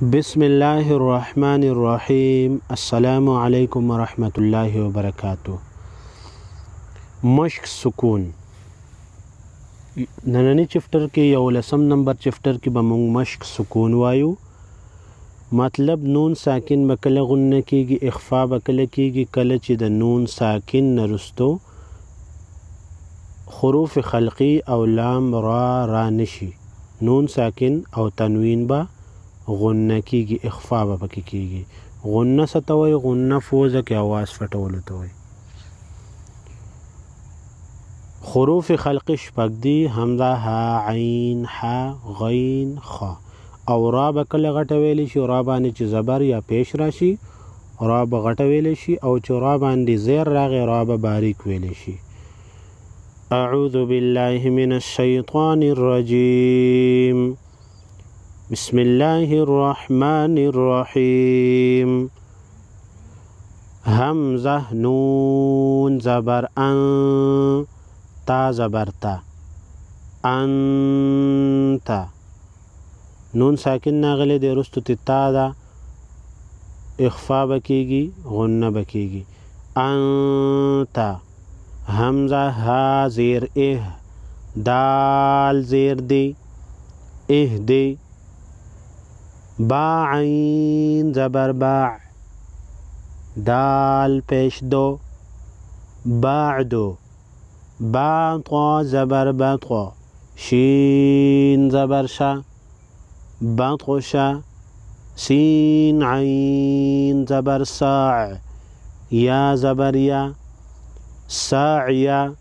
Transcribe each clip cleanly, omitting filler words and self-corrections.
بسم الله الرحمن الرحیم. السلام علیکم ورحمۃ الله وبرکاتہ. مشق سکون. نننی چپټر کې یو لسم نمبر چپټر کې به موږ مشق سکون وایو. مطلب نون ساکن به کله غنه کېږي، اخفا به کله کېږي کله چې د نون ساکن نه رستو حروف خلقی او لام را نشي. نون ساکن او تنوین به غنه کېږي، اخفا به پکې کېږي. غنه څه ته وایي؟ غنه فوزه کې اواز پټولو ته وایي. حروف خلقی شپږ دي: حمزه، ها، عین، ح، غین، خ. او را به کله غټه ویلی شي، را باندې چې زبر یا پیش راشي را به غټه ویلی شي، او چې را باندې زیر راغی را به باریک ویلی شي. اعوذ بالله من الشیطان الرجیم. بسم الله الرحمن الرحیم. همزه، نون زبر ان، تا زبر تا، انت. نون ساکن ناغلی دی رستو تی تا دا، اخفا بکیگی، غنه بکیگی. انت. همزه، ها زیر اه، دال زیر دی، اه دی. با عین زبر باع، دال پیش دو، بعدو. با طا زبر بطا، شین زبر شا، بطشا. سین عین زبر ساع، یا زبر یا، ساعیا.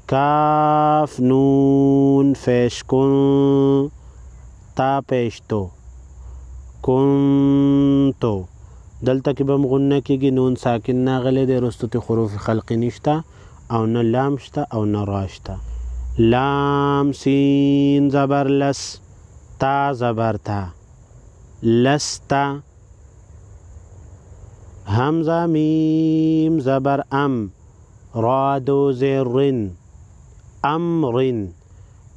کاف نون فیش کن، تا پیش تو، کنتو. دلته کې به هم غنه کېږي، نون ساکن ناغلی دی، رستو تی حروف خلقی نشته او نه لام شته او نه را شته. لام. سین زبر لس، تا زبر تا، لستا. همزه، میم زبر ام، را دو زرن، امرن.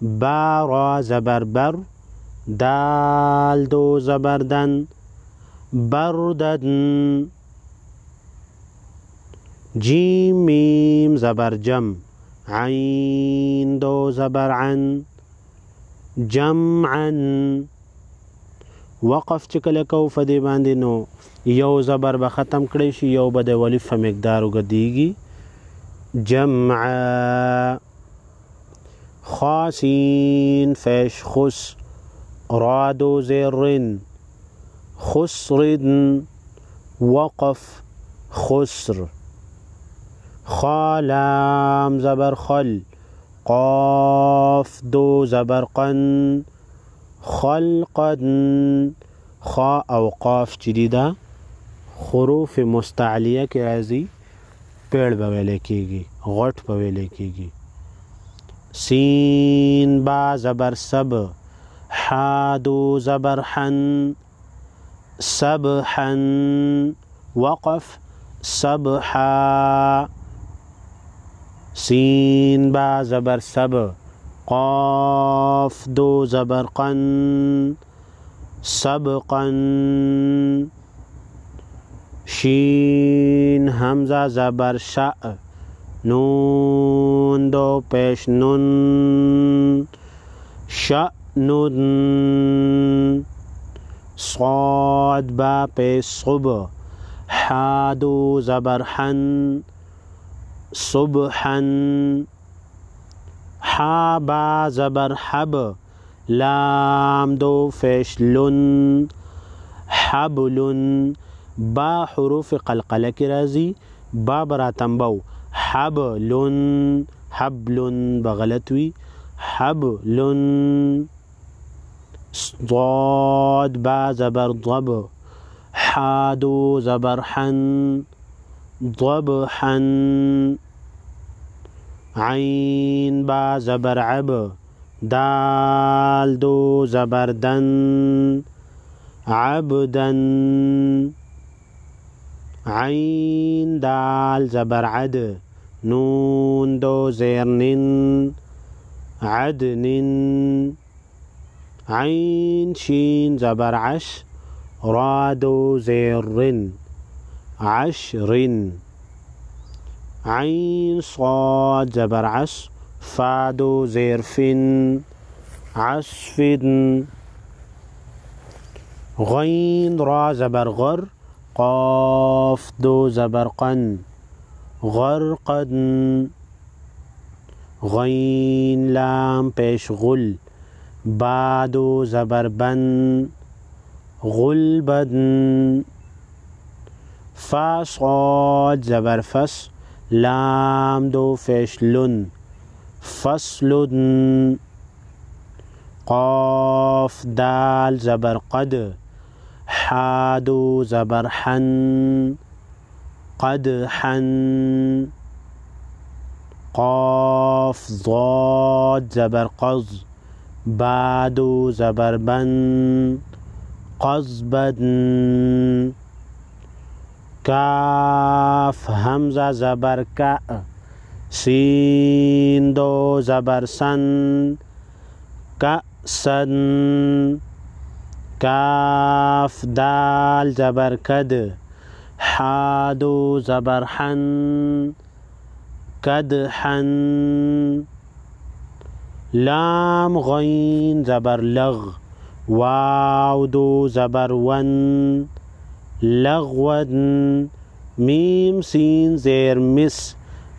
با را زبر بر، دال دو زبردن، برددن. جیم میم زبر جم، عین دو زبر عن، جمعا. وقف چې کله کو په دې باندې نو یو زبر به ختم کړی شي، یو به د ولف په مقدار وګدیږي. جمعا. خاسین فیش خس، رادو زرن، خسردن. وقف خسر. خالام زبر خل، قاف دو زبر قن، خلقن. خا او قاف چې دي دا حروف مستعلیه کې راځي، پیړ به ویلی کېږي، غټ به ویلی کېږي. سین با زبر سب، حادو زبر حن، سبحن. وقف سبحا. سین با زبر سب، قاف دو زبر قن، سبقن. شین حمزه زبر شاء، نون دو پیش نون، شأنن. صاد با پیش صب، حادو زبر حن، صبحن. حا با زبر حب، لام دو پیش لن، حبلن. با حروف قلقله کی رازی، با براتنبو، حبلن، حبلن بغلطوی، حبلن. ضاد با زبر ضب، حادو زبر حن، ضبحن. عین با زبر عب، دال دو زبردن، عبدن. عین دال زبر عد، نون دو زیرنن، عدن. عین شین زبر عش، رادو زير عشر عين صاد زبر عس فادو زير عصف غين را زبر غر قاف دو زبر قن غرقد غين لام پیش غل بادو زبر بن غلبد فا صاد زبر فس لام دو پیش لن فصلد قاف دال زبر قد حادو زبر حن قدحا قاف ضاد زبر قض بادو زبر بن قضبد کاف همزه زبر کا سین دو زبر سن کأسن کاف دال زبر کد حادو زبر حن کدحا لام غین زبر لغ واو دو زبر ون لغود میم سین زیر مس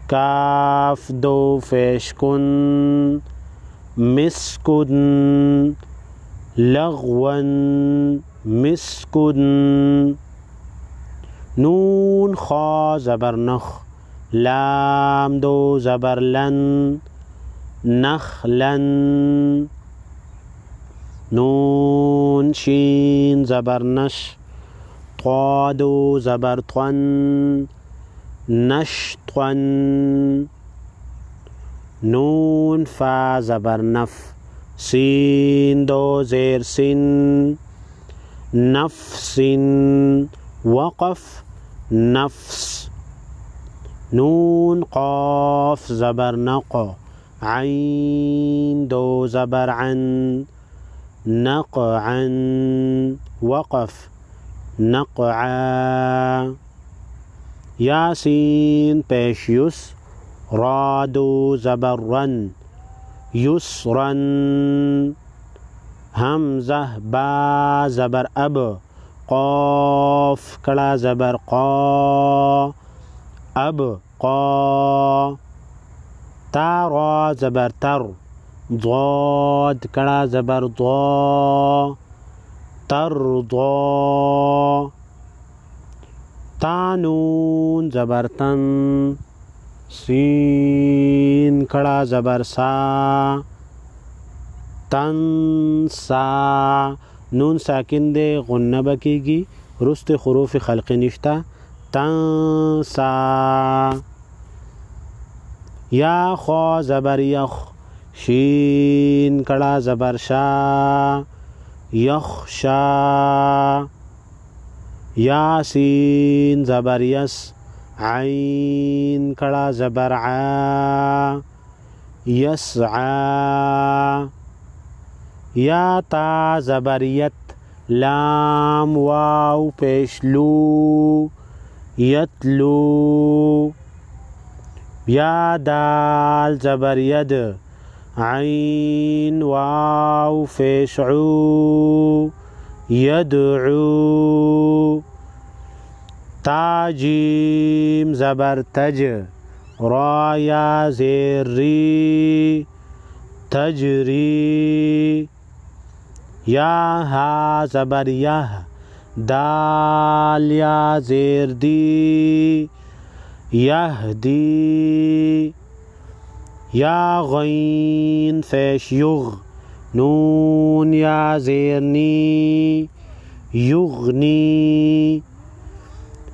کاف دو پیش کن مسکن لغون مسکن نون خا زبر نخ لام دو زبر لن نخلن نون شین زبر نش طادو زبر طن نشطن نون فا زبر نف سین دو زیر سن نفس وقف نفس نون قاف زبر نق عين دو زبر عن نقعا وقف نقعا ياسين پیش یس رادو زبر رن يسرا همزه با زبر اب قاف کڑا زبر قا اب قا تا را زبر تر ضاد کڑا زبر ضا ترضا تا نون زبر تن سین کڑا زبر سا تنسا نون ساکن دے غنہ بکیگی رست حروف خلقی نشتا تنسا یا خوا زبر یخ شین کڑا زبر شا یخشا یاسین زبر یس عین کڑا زبر عا یسعا یا تا زبر یت لام واو پیش لو یتلو یا دال زبر ید عین واو پیش عو یدعو تا جیم زبر تج را یا زیر ری تجری یا ها زبر یه دال یا زیر دی یهدی یا غین پیش یغ نون یا زیر نی یغنی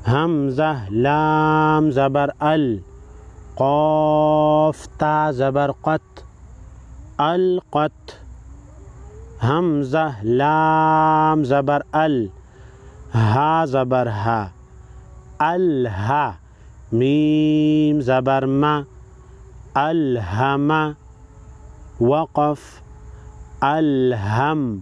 همزه لام زبر ال قاف تا زبر قط القط همزه لام زبر ال ها زبر ها الها میم زبر ما الهم وقف الهم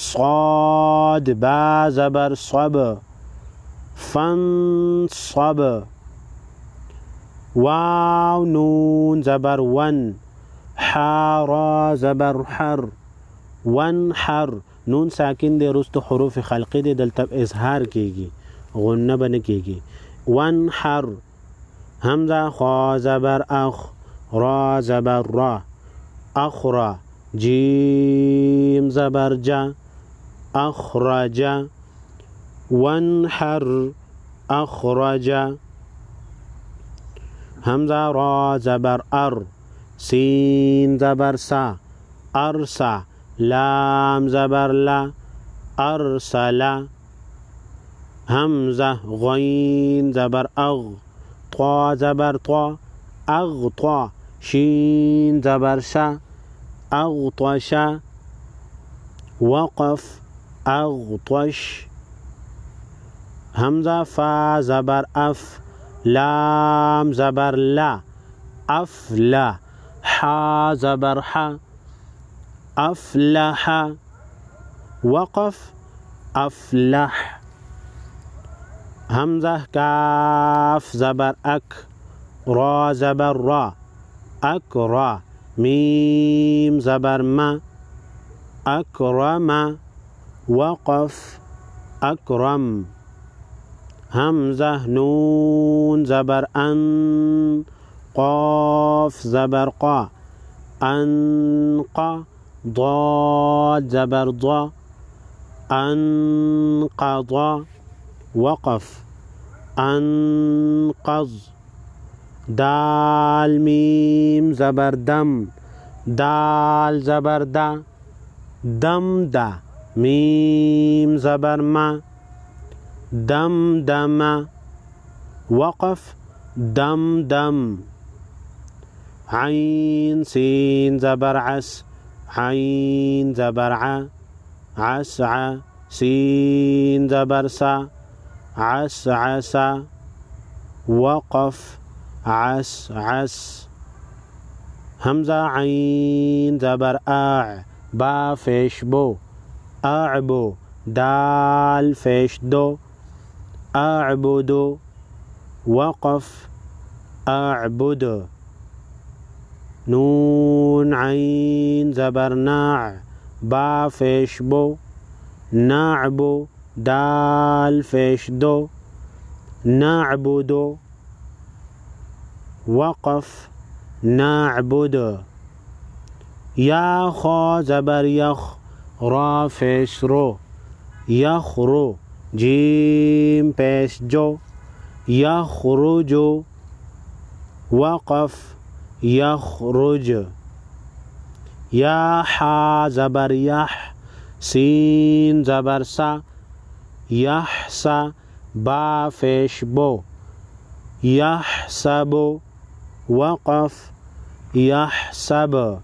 صاد با زبر صب فانصب واو نون زبر ون حارا زبر حر ونحر نون ساکن دے رستو حروف خلقی دے دلتا اظهار کیگی غنہ بن کیگی ونحر حمزہ خا زبر اخ را زبر را اخرا جیم زبر جا أخرج وانحر أخرج همزة را زبر أر سين زبر سا أرسى لام زبر لا أرسل همزة غين زبر أغ طا زبر طا أغطى شين زبر شا أغطش وقف أغطش همزة فا زبر أف لام زبر لا أفلا حا زبر حا أفلح وقف أفلح همزة كاف زبر أك را زبر را أكرا ميم زبر ما أكرم وقف أكرم همزة نون زبر أن قاف زبر قا أنقى ضاد زبر ضا أنقضى وقف أنقض دال ميم زبر دم دال زبر دا دم دا ميم زبر ما دم دم وقف دم دم عين سين زبر عس عين زبر ع عسع سين زبر سا عسعس وقف عسعس همزة عين زبر آع با فيش بو أعبو دال فيش دو أعبدو وقف أعبد نون عين زبر ناع با فيش بو نعبو دال فيش دو نعبدو وقف نعبد يا خا زبر يخ را فيش رو يخرو جيم پیش جو يخرجو وقف يخرج يا حا زبر يح سين زبر سا يحسا با فيش بو يحسب وقف يحسب